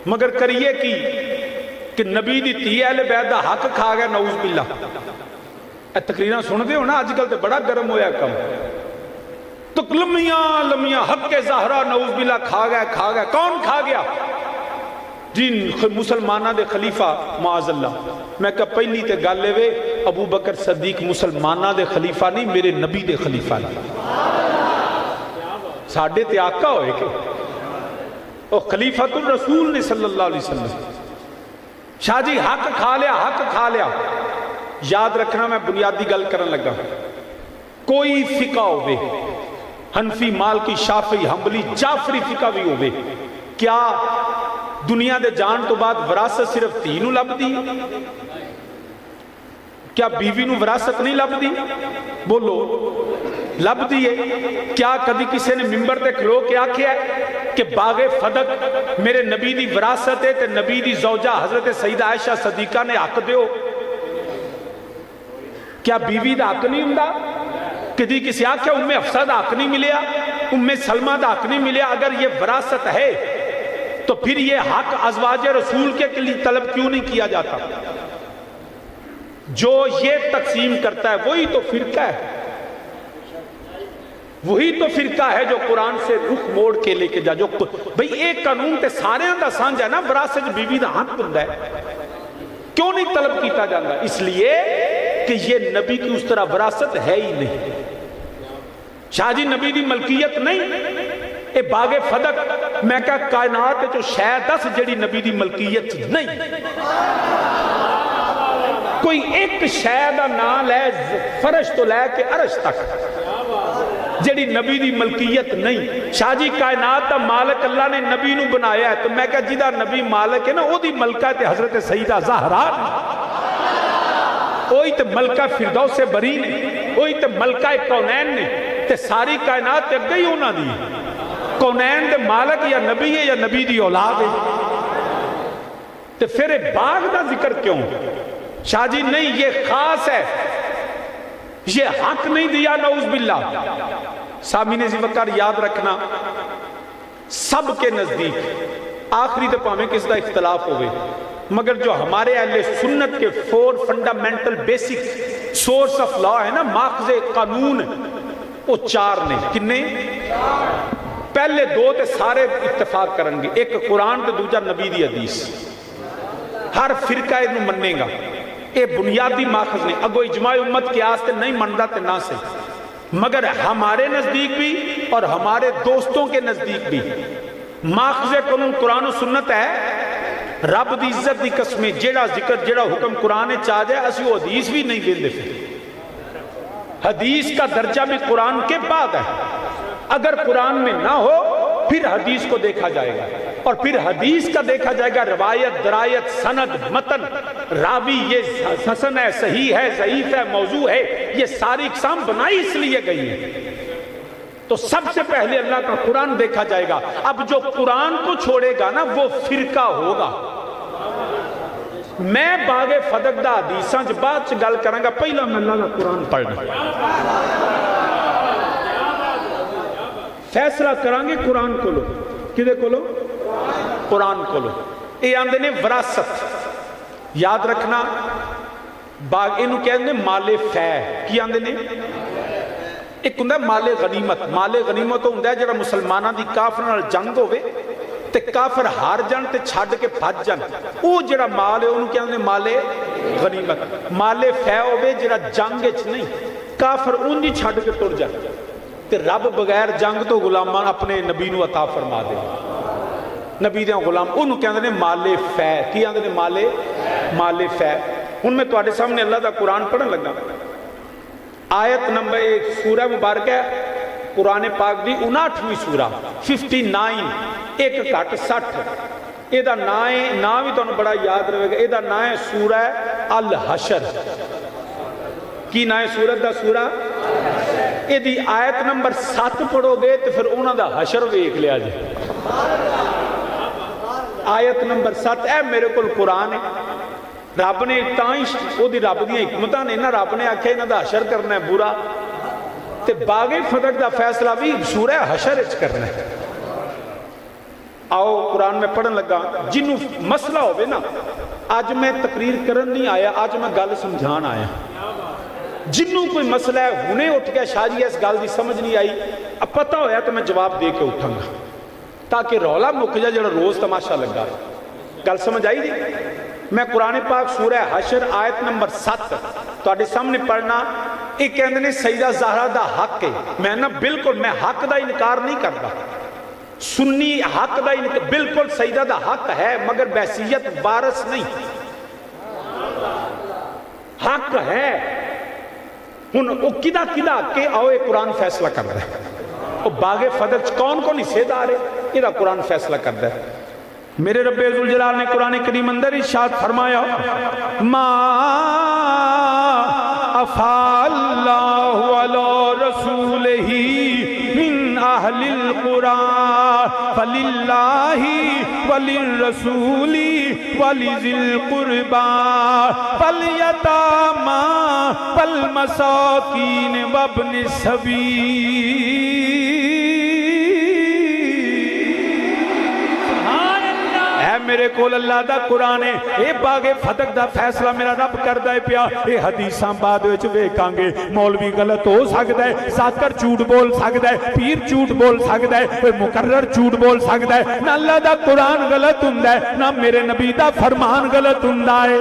مگر کریے کی کہ نبی دی تھی اہل بیت دا حق کھا گیا، نعوذ باللہ۔ اے تقریرہ سن دے ہونا آج کل تے بڑا گرم ہویا کم، تو لمیاں لمیاں حق کے زہرا نعوذ باللہ کھا گیا۔ کون کھا گیا؟ جن مسلمانہ دے خلیفہ معاذ اللہ۔ میں کہا پہلی تے گل لے ابو بکر صدیق مسلمانہ دے خلیفہ نہیں، میرے نبی دے خلیفہ نہیں۔ ساڑھے تے آقا ہوئے کہ او خلیفۃ الرسول نے صلی اللہ علیہ وسلم۔ شاہ جی حق کھا لیا۔ یاد رکھنا میں بنیادی گل کرن لگا، کوئی فقہ ہوئے حنفی مالکی شافعی حنبلی جعفری فقہ بھی ہوئے، کیا دنیا دے جان تو بعد وراثت صرف تھی نو لب دی؟ کیا بیوی نو وراثت نہیں لب دی؟ بولو لب دیئے؟ کیا کدی کسی نے ممبر تے کھلو کے آکھیا ہے کہ باغ فدق میرے نبی دی وراثت ہے تے نبی دی زوجہ حضرت سیدہ عائشہ صدیقہ نے حق دیو؟ کیا بیوی دا حق نہیں ہوندا؟ کدی کسی آکھیا ام حفصہ دا حق نہیں ملیا، ام سلمہ دا حق نہیں ملیا؟ اگر یہ وراثت ہے تو پھر یہ حق ازواج رسول کے لیے طلب کیوں نہیں کیا جاتا؟ جو یہ تقسیم کرتا ہے وہی تو فرقہ ہے، وہی تو فرقہ ہے جو قرآن سے رخ موڑ کے لے کے جا۔ جو بھئی ایک قانون تے سارے دا سانجھ ہے نا، وراثت بیوی دا حق ہوندا ہے، کیوں نہیں طلب کیتا جاتا؟ اس لیے کہ یہ نبی کی اس طرح وراثت ہے ہی نہیں۔ شاہ جی نبی دی ملکیت نہیں، اے باغ فدق میں کہا کائنات جو شے دس جڑی نبی دی ملکیت نہیں۔ کوئی ایک شے دا نام لے فرش تو لے کے عرش تک جڑی نبی دی ملکیت نہیں۔ شاہ جی کائنات دا مالک اللہ نے نبی نو بنایا ہے، تو میں کہا جدہ نبی مالک ہے نا وہ دی ملکہ تے حضرت سیدہ زہرا، وہی تے ملکہ فردوس بری نے، وہی تے ملکہ کونین نے، تے ساری کائنات تے گئی ہونا دی۔ کونین دے مالک یا نبی ہے یا نبی دی اولاد ہے، تے پھر باغ دا ذکر کیوں؟ شاہ جی نہیں یہ خاص ہے، یہ حق نہیں دیا نعوذ باللہ۔ سامعین ذوالفقار یاد رکھنا، سب کے نزدیک آخری تے پاہمیں کس دا اختلاف ہوئے، مگر جو ہمارے اہل سنت کے 4 fundamental basic source of law ہے نا، ماخذ قانون، وہ 4 نے۔ کنے؟ پہلے 2 تے سارے اتفاق کریں گے، ایک قرآن تے دوجہ نبی دی حدیث۔ ہر فرقہ انہوں مننے گا، اے بنیادی ماخذ نے، اگو اجماع امت کے آستے نہیں مندہ تے نہ سے، مگر ہمارے نزدیک بھی اور ہمارے دوستوں کے نزدیک بھی ماخذ قانون قرآن و سنت ہے۔ رب دی عزت دی قسمیں جیڑا ذکر جیڑا حکم قرآن چاہ جائے اسی وہ حدیث بھی نہیں دیندے، پھر حدیث کا درجہ بھی قرآن کے بعد ہے۔ اگر قرآن میں نہ ہو پھر حدیث کو دیکھا جائے گا، اور پھر حدیث کا دیکھا جائے گا روایت درایت سند متن راوی، یہ حسن ہے صحیح ہے ضعیف ہے موضوع ہے، یہ ساری اقسام بنائی اس لیے گئی ہے۔ تو سب سے پہلے اللہ کا قرآن دیکھا جائے گا۔ اب جو قرآن کو چھوڑے گا نا وہ فرقہ ہوگا۔ میں باغ فدق دا حدیثاں جو بعد سے گل کروں گا، پہلا میں اللہ کا قرآن پڑھنا فیصلہ کریں گے۔ قرآن کو لو، کدے کو لو؟ قرآن کو لو۔ یہ آندے نے وراثت، یاد رکھنا، باغ انہوں کہتے ہیں مال فے، کی آندے نے؟ ایک ہندہ مال غنیمت۔ مال غنیمت ہندہ ہے جڑا مسلمانہ دی کافر نال جنگ ہوئے تے کافر ہار جان تے چھڑ کے بھج جان، وہ جڑا مال ہے انہوں کہتے ہیں مال غنیمت۔ مال فے ہوئے جڑا جنگ اچ نہیں، کافر انہی چھڑ کے ٹر جان تے رب بغیر جنگ تو غلامان اپنے نبی نو عطا فرما دے، نبی دے غلام، انہوں کہتے ہیں مال فے۔ کی آندے نے؟ مال فے۔ ان میں تواڈے سامنے اللہ دا قرآن پڑھن لگا، آیت نمبر 1 سورہ مبارک ہے قرآن پاک دی 59ویں سورہ 59، ایک کٹ 60۔ یہ دا نام بھی تو بڑا یاد رہے گا، یہ دا نام ہے سورہ الحشر۔ کی نام ہے سورت دا؟ سورہ۔ یہ دی آیت نمبر 7 پڑھو گے تو پھر انہوں دا حشر ویکھ لیا جائے۔ آیت نمبر 7، اے میرے کل قرآن ہے، رب نے تائش وہ دی رب دی حکمتاں نے نا، رب نے آکھے انہاں دا حشر کرنا ہے برا، تے باغ فدق دا فیصلہ بھی سورہ حشر اچ کرنا ہے۔ آؤ قرآن میں پڑھن لگا جنوں مسئلہ ہوئے نا آج میں تقریر کرن نہیں آیا آج میں گل سمجھان آیا جنوں کوئی مسئلہ ہے ہنے اٹھ گیا شاہ جی اس گل دی سمجھ نہیں آئی اب پتہ ہویا تو میں جواب دے کے اٹھاں گا تاکہ رولا مک جائے جڑا روز تماشا لگا گل سمجھ آئی دی میں قرآن پاک سورہ حشر آیت نمبر 7 تو آڈے سامنے پڑھنا ایک کہندے نے سیدہ زہرا دا حق ہے میں نا بالکل میں حق دا انکار نہیں کرتا سنی حق دا انکار بالکل سیدہ دا حق ہے مگر بحثیت وارث نہیں حق ہے ہن او کدا کدا کہ آؤ ایک قرآن فیصلہ کر رہا ہے او باغ فدر کون کون حصے دار ہے یہ قرآن فیصلہ کر رہا ہے میرے رب ذوالجلال نے قرآن کریم اندر ارشاد فرمایا ما افا اللہ علی رسولہ من اہل القرآن فللہ وللرسول ولذی القربى والیتامی والمساکین وابن السبیل میرے کول اللہ دا قرآن ہے اے باغ فتق دا فیصلہ میرا رب کردہ پیا اے حدیثاں بعد وچ ویکھاں گے مولوی غلط ہو سکتا ہے ذاکر جھوٹ بول سکتا ہے پیر جھوٹ بول سکتا ہے کوئی مقرر جھوٹ بول سکتا ہے نہ اللہ دا قرآن غلط ہوندا ہے نہ میرے نبی دا فرمان غلط ہوندا ہے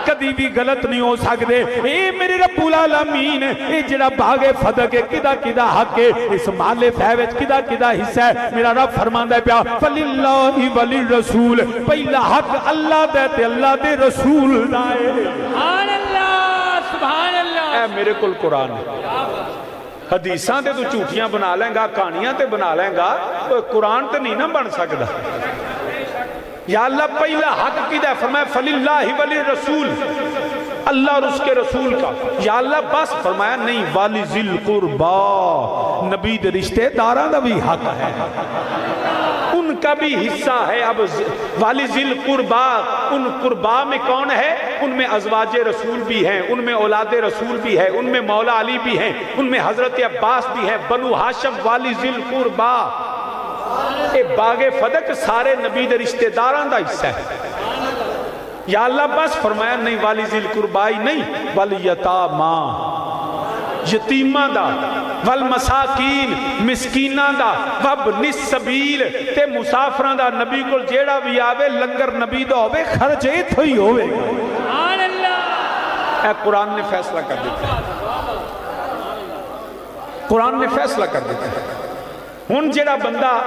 کدی بھی غلط نہیں ہو سکتے اے میرے رب العالمین اے جڑا باغ فدق ہے کدا کدا حق ہے اس مال فیوچ کدا کدا حصہ ہے میرا رب فرماندا ہے پیا فللہ وللرسول پہلا حق اللہ دے تے اللہ دے رسول دا ہے سبحان اللہ سبحان اللہ اے میرے کول قرآن ہے حدیثاں تے تو جھوٹیاں بنا لیں گا کہانیاں تے بنا لیں گا قرآن تے نہیں نہ بن سکدا یا اللہ پہلا حق کدھا ہے فرمایا فللہ وللرسول اللہ اور اس کے رسول کا یا اللہ بس فرمایا نہیں والی ذی القربى نبی دے رشتے داراں دا بھی حق ہے ان کا بھی حصہ ہے اب والی ذی القربى ان قربا میں کون ہے ان میں ازواج رسول بھی ہیں ان میں اولاد رسول بھی ہے ان میں مولا علی بھی ہیں ان میں حضرت عباس بھی ہیں بنو ہاشم والی ذی القربى اے باغ فدق سارے نبی دے رشتہ داراں دا حصہ ہے یا اللہ بس فرمایا نہیں والی ذی القربائی نہیں والیتاما یتیماں دا والمساکین مسکیناں دا وابن السبیل تے مسافراں دا نبی کول جیڑا بھی آوے لنگر نبی دا ہوئے خرچ ایتھے ہی ہوئے سبحان اللہ اے قرآن نے فیصلہ کر دیتا ہے قرآن نے فیصلہ کر دیتا ہے ہن جڑا بندہ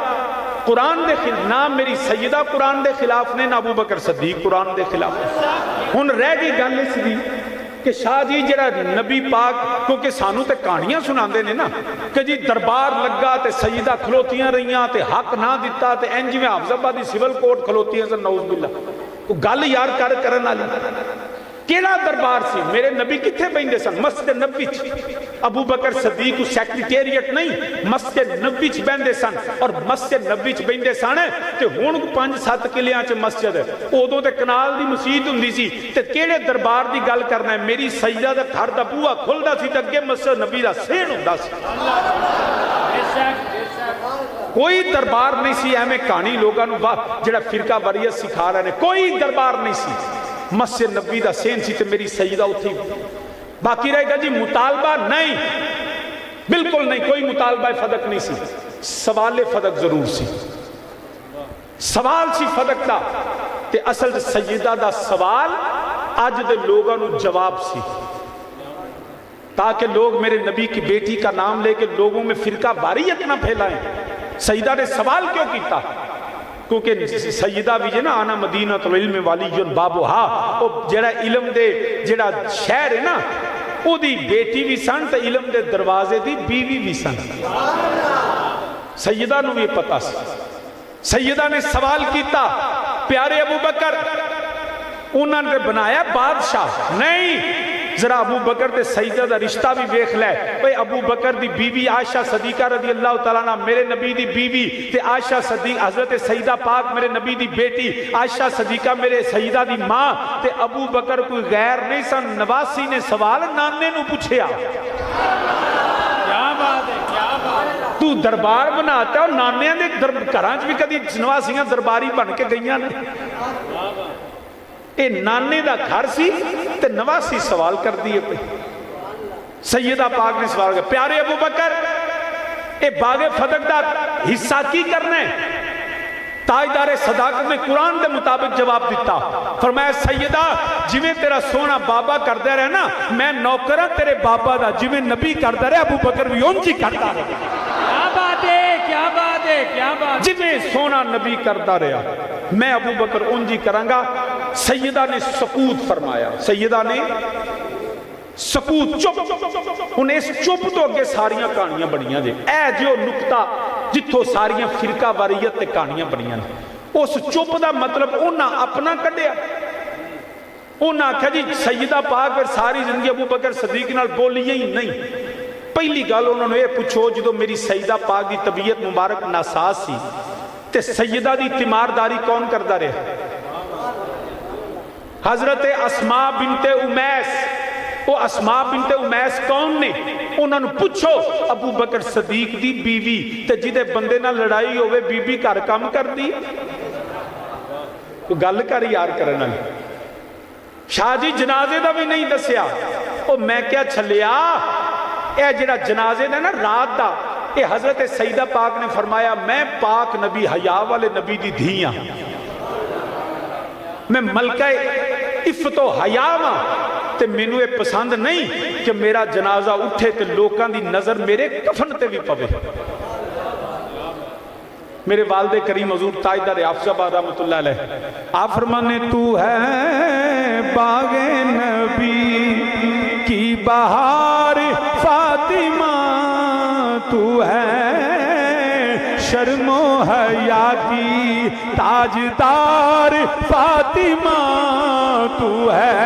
قرآن دے خلاف نہ میری سیدہ قرآن دے خلاف نے نہ ابو بکر صدیق قرآن دے خلاف ہن رہ گئی گل اس دی کہ شاہ جی جڑا نبی پاک کیونکہ سانو تے کہانیاں سناندے نے نا کہ جی دربار لگا تے سیدہ کھلوتیاں رہیاں تے حق نہ دیتا تے انج میں حافظ آبادی سول کورٹ کھلوتیاں سے نعوذ باللہ گل یار کرن والی کیڑا دربار سی میرے نبی کتھے بیندے سن مسجد نبی ابو بکر صدیق سیکریٹریٹ نہیں مسجد نبی چ بیندے سن اور مسجد نبی چ بیندے سن تے ہن 5-7 کلیاں چ مسجد اودوں تے کنال دی مسجد ہوندی سی تے کیڑے دربار دی گل کرنا ہے میری سیدہ دا گھر دا بوہا کھلدا سی تے اگے مسجد نبی دا سین ہوندا سی کوئی دربار نہیں سی ایویں کہانی لوگاں نوں جڑا فرقہ واریت سکھا رہے نے کوئی دربار نہیں سی مسجد نبی دا سین سی تے میری سیدہ اتھی باقی رہے گا جی مطالبہ نہیں بالکل نہیں کوئی مطالبہ فدق نہیں سی سوال فدق ضرور سی سوال سی فدق دا تے اصل سیدہ دا سوال آج دے لوگاں نو جواب سی تاکہ لوگ میرے نبی کی بیٹی کا نام لے کے لوگوں میں فرقہ واریت نہ پھیلائیں سیدہ نے سوال کیوں کیتا کیونکہ سیدہ بھی جنا آنا مدینہ العلم والی بابوہا او جڑا علم دے جڑا شہر ہے نا او دی بیٹی بھی سن تے علم دے دروازے دی بیوی بھی سن سیدہ نو یہ پتا سی سیدہ نے سوال کیتا پیارے ابو بکر انہوں نے بنایا بادشاہ نہیں ذرا ابو بکر دے سیدہ دا رشتہ بھی بیخ لے بھئی ابو بکر دی بیوی عائشہ صدیقہ رضی اللہ تعالیٰ عنہ میرے نبی دی بیوی تے عائشہ صدیق حضرت سیدہ پاک میرے نبی دی بیٹی عائشہ صدیقہ میرے سیدہ دی ماں تے ابو بکر کوئی غیر نہیں سن نواسی نے سوال نانے نو پوچھیا کیا بات ہے تو دربار بناتا اور نانے دے گھراں بھی کدی نواسیاں درباری بن کے گئیاں نے. اے نانے دا گھر سی تے نواسی سوال کر دیے پہ. سیدہ پاک نے سوال کیا پیارے ابو بکر اے باغ فتح دا حصہ کی کرنا ہے؟ تاجدار صداقت نے قرآن دے مطابق جواب دیتا. فرمایا سیدہ جویں تیرا سونا بابا کردہ رہے نا میں نوکرہ تیرے بابا دا جویں نبی کردہ رہے ابو بکر بھی انجی کردہ رہے. کیا بات ہے کیا بات ہے کیا بات. جویں سونا نبی کردہ رہا میں ابو بکر انجی کرانگا. سیدہ نے سکوت فرمایا. سیدہ نے سکوت چپ. انہیں اس چپ تو اگے ساریاں کہانیاں بڑیاں دے اے جو نکتہ جتھو ساریاں فرقہ واریت تے کہانیاں بڑیاں نے. اس چپ دا مطلب انہاں اپنا کڈیا. انہاں کہا جی سیدہ پاک پھر ساری زندگی ابو بکر صدیق نال بولی ہی نہیں. پہلی گل انہوں نے یہ پوچھو جدو میری سیدہ پاک دی طبیعت مبارک ناساز سی تے سیدہ دی تیمارداری کون کردہ رہے؟ حضرت اسماء بنت امیس. وہ اسماء بنت امیس کون نے؟ انہوں نے پوچھو ابو بکر صدیق دی بیوی تے جدے بندے نہ لڑائی ہوئے بی بی کر کام کر دی. تو گل کر یار کرنا شاہ جی جنازے دا بھی نہیں دسیا. او میں کیا چھلیا اے جڑا جنازے دا نا رات دا اے حضرت سیدہ پاک نے فرمایا میں پاک نبی حیا والے نبی دی دھیاں میں ملکہ عفت و حیا ماں تے مینوں یہ پسند نہیں کہ میرا جنازہ اٹھے تے لوکاں دی نظر میرے کفن تے بھی پوے. میرے والد کریم حضور تاجدار حافظ آباد رحمۃ اللہ علیہ آپ فرمانے تو ہے باغ نبی کی بہار فاطمہ تو ہے شرم و حیا کی تاجدار فاطمہ تو ہے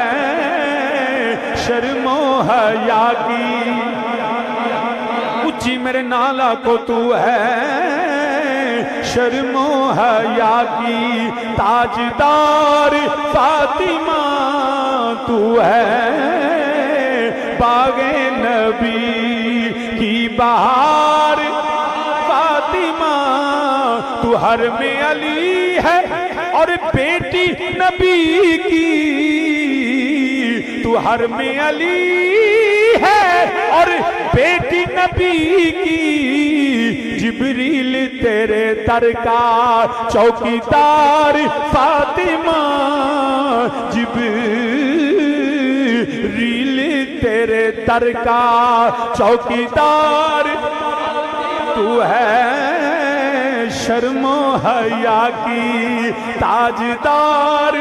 شرم و حیا کی. اچھی میرے نالا کو تو ہے شرم و حیا کی تاجدار فاطمہ تو ہے باغ نبی کی بہار فاطمہ تو حرم علی ہے اور بیٹی نبی کی. تو حرم علی ہے اور بیٹی نبی کی. جبریل تیرے در کا چوکیدار فاطمہ جبریل تیرے در کا چوکیدار تو ہے شرم و حیا کی تاجدار.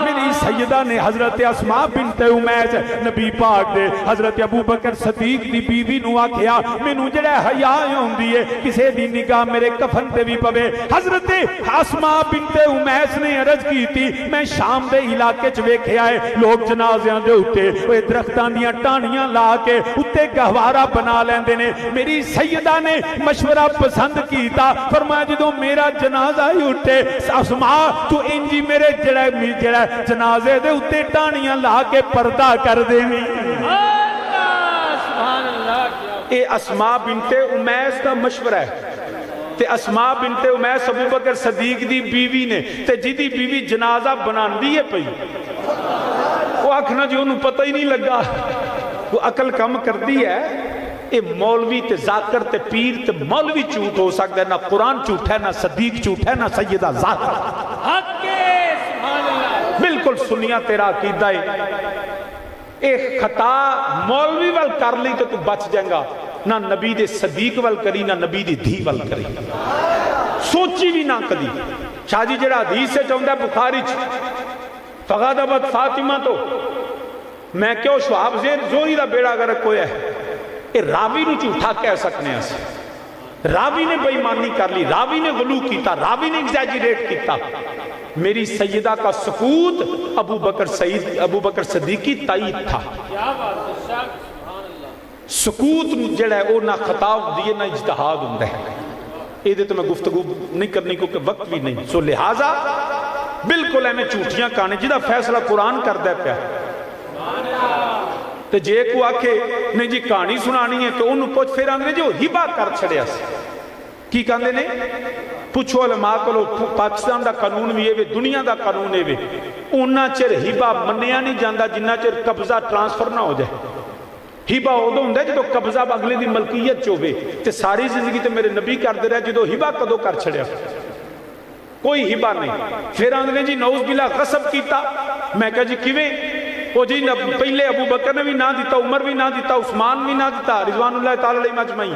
میری سیدہ نے حضرت اسماء بنت امیس نبی پاک دے حضرت ابو بکر صدیق دی بیوی نو آکھیا مینوں جڑا حیا ہوندی ہے کسے دی نگاہ میرے کفن تے بھی پوے. حضرت اسماء بنت امیس نے عرض کی تھی میں شام دے علاقے چ ویکھیا ہے لوگ جنازیاں دے اوتے اوے درختاں دیاں ٹہنیاں لا کے اوتے گہوارہ بنا لیندے نے. میری سیدہ نے مشورہ پسند کیتا فرمایا جدوں میرا جنازہ ہی اٹھے اسماء تو انجی میرے جڑا جنازے دے اتے ٹانیاں لا کے پردہ کر دینی. سبحان اللہ. اے اسماء بنت امیس دا مشورہ ہے تے اسماء بنت امیس ابو بکر صدیق دی بیوی نے تے جدی بیوی جنازہ بنان دیئے پئی وہ آکھنا جو انہوں پتہ ہی نہیں لگا وہ عقل کم کر دی ہے. اے مولوی تے ذاکر تے پیر تے مولوی جھوٹ ہو سکتا ہے نہ قرآن جھوٹ ہے نہ صدیق جھوٹ ہے نہ سیدہ ذاکر. حق کے سبحان اللہ. بالکل سنیا تیرا عقیدہ ہے. ایک خطا مولوی وال کر لی تو بچ جائیں گا نہ نبی دے صدیق وال کری نہ نبی دی دھی وال کری سوچی بھی نہ کدی. شاہ جی جڑا حدیث سے چاہتا ہے بخاری فغادبت فاطمہ تو میں کیوں شعاب زوری دا بیڑا اگر کوئی ہے اے راوی نو جھوٹا کہہ سکنے ہیں. راوی نے بے ایمانی کر لی راوی نے غلو کیتا راوی نے ایگزیجریٹ کیتا. میری سیدہ کا سکوت ابو بکر صدیقی تائید تھا. سکوت جڑا ہے وہ نہ خطا دیئے نہ اجتہاد ہوندہ ہے. یہ دے تو میں گفتگو نہیں کرنی کیونکہ وقت بھی نہیں. سو لہٰذا بالکل ایمیں جھوٹیاں کہانے جدہ فیصلہ قرآن کر دے پیا تو جے کو آکھے نہیں جی کہانی سنانی ہے تو انہوں پوچھ پھر آندھے جو ہبا کر چھڑیا سی کی کہندے نے پوچھو علماء کو پاکستان دا قانون بھی ہے دنیا دا قانون ہے انہاں چر ہبا منیا نہیں جاندہ جنہ چر قبضہ ٹرانسفر نہ ہو جائے ہبا ہوتا ہوں جدو قبضہ اگلے دی ملکیت چوبے تے ساری زندگی تے میرے نبی کر دے رہا جدو ہبا کدو کر چھڑیا کوئی ہبا نہیں پھر آندھے جی نعوذ باللہ غصب کیتا میں کہا جی کیویں وہ جی پہلے ابو بکر نے بھی نہ دیتا عمر بھی نہ دیتا عثمان بھی نہ دیتا رضوان اللہ تعالی علیہ مجمعین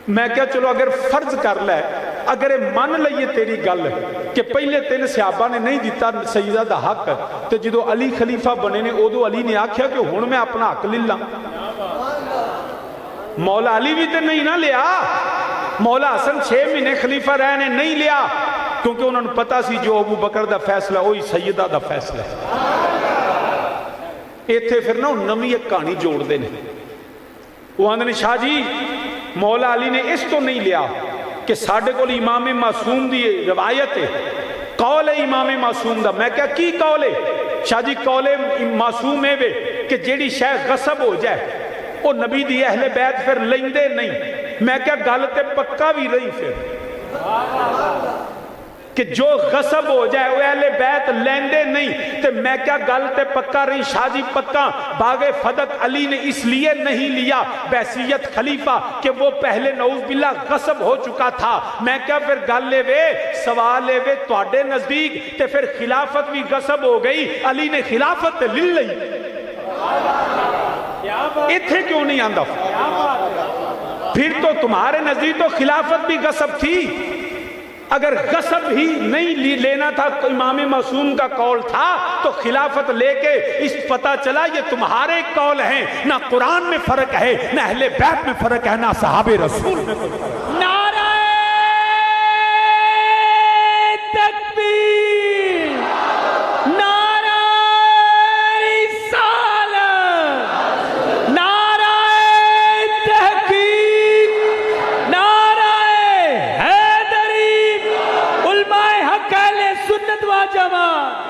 میں کہا چلو اگر فرض کر لے اگر من لئیے تیری گل کہ پہلے تین صحابہ نے نہیں دیتا سیدہ دا حق تو جدو علی خلیفہ بنے نے ادو علی نے آکھیا کہ ہن میں اپنا حق لے لاں مولا علی بھی تے نہیں نہ لیا مولا حسن 6 مہینے خلیفہ رہے نے نہیں لیا کیونکہ انہوں نے پتا سی جو ابو بکر دا فیصلہ وہی سیدہ دا فیصلہ ایتھے پھر نہ نمی ایک کہانی جوڑ دینے وہ آندھنے شاہ جی مولا علی نے اس تو نہیں لیا کہ ساڑھے کو امام معصوم دی روایت ہے قول امام معصوم دا میں کہا کی قول ہے شاہ جی قول معصوم ہے کہ جیڑی شاہ غصب ہو جائے وہ نبی دی اہل بیت پھر لیندے نہیں میں کہا گالتے پکا بھی رہی پھر کہ جو غصب ہو جائے وہ اہل بیت لیندے نہیں تو میں کیا گلتے پکا رہی شاہ جی پکا باغ فدق علی نے اس لیے نہیں لیا بحثیت خلیفہ کہ وہ پہلے نعوذ باللہ غصب ہو چکا تھا میں کیا پھر گل لے وے سوال لے وے توڑے نزدیک تے پھر خلافت بھی غصب ہو گئی علی نے خلافت لے لئی اتھے کیوں نہیں آندہ پھر تو تمہارے نزدیک تو خلافت بھی غصب تھی اگر غصب ہی نہیں لینا تھا امام معصوم کا قول تھا تو خلافت لے کے اس پتہ چلا یہ تمہارے قول ہیں نہ قرآن میں فرق ہے نہ اہل بیت میں فرق ہے نہ صحابہ رسول میں فرق ہے نعرہ تکبیر نعرہ رسالت نعرہ تحقیق نعرہ حیدری علماء حق اہل سنت و جماعت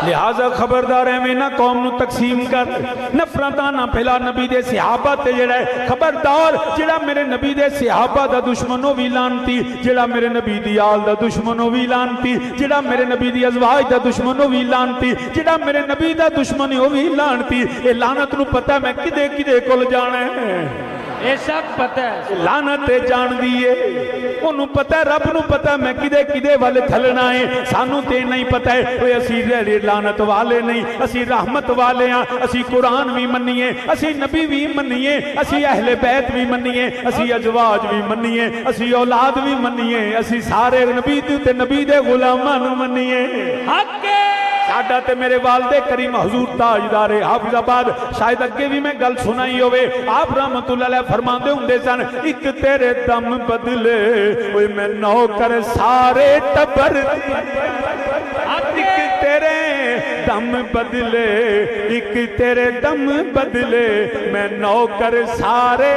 لہذا خبردار ہے میں نہ قوم نو تقسیم کر نفرتاں نہ پھیلا نبی دے صحابہ تے جڑا ہے خبردار جڑا میرے نبی دے صحابہ دا دشمنوں بھی لانتی جڑا میرے نبی دی آل دا دشمنوں بھی لانتی جڑا میرے نبی دی ازواج دا دشمنوں بھی لانتی جڑا میرے نبی دا دشمنوں بھی لانتی اے لعنت نو پتہ میں کدے کدے کول جانا ہے یہ سب پتہ ہے لعنت جان دیئے انہوں پتہ ہے رب نو پتہ ہے میں کدے کدے والے تھلنا ہے سانو تے نہیں پتہ ہے وہ اسی لعنت والے نہیں اسی رحمت والے ہیں اسی قرآن بھی منیے اسی نبی بھی منیے اسی اہل بیت بھی منیے اسی ازواج بھی منیے اسی اولاد بھی منیے اسی سارے نبی دے غلامان منیے حق ساڈا تے میرے والد کریم حضور تاجدار حافظ آباد شاید اگے بھی میں گل سنائی ہوئے آپ رحمت اللہ علیہ فرماندے ہوں دے سن ایک تیرے دم بدلے اوہ میں نوکر سارے ٹبر ایک تیرے دم بدلے ایک تیرے دم بدلے میں نوکر سارے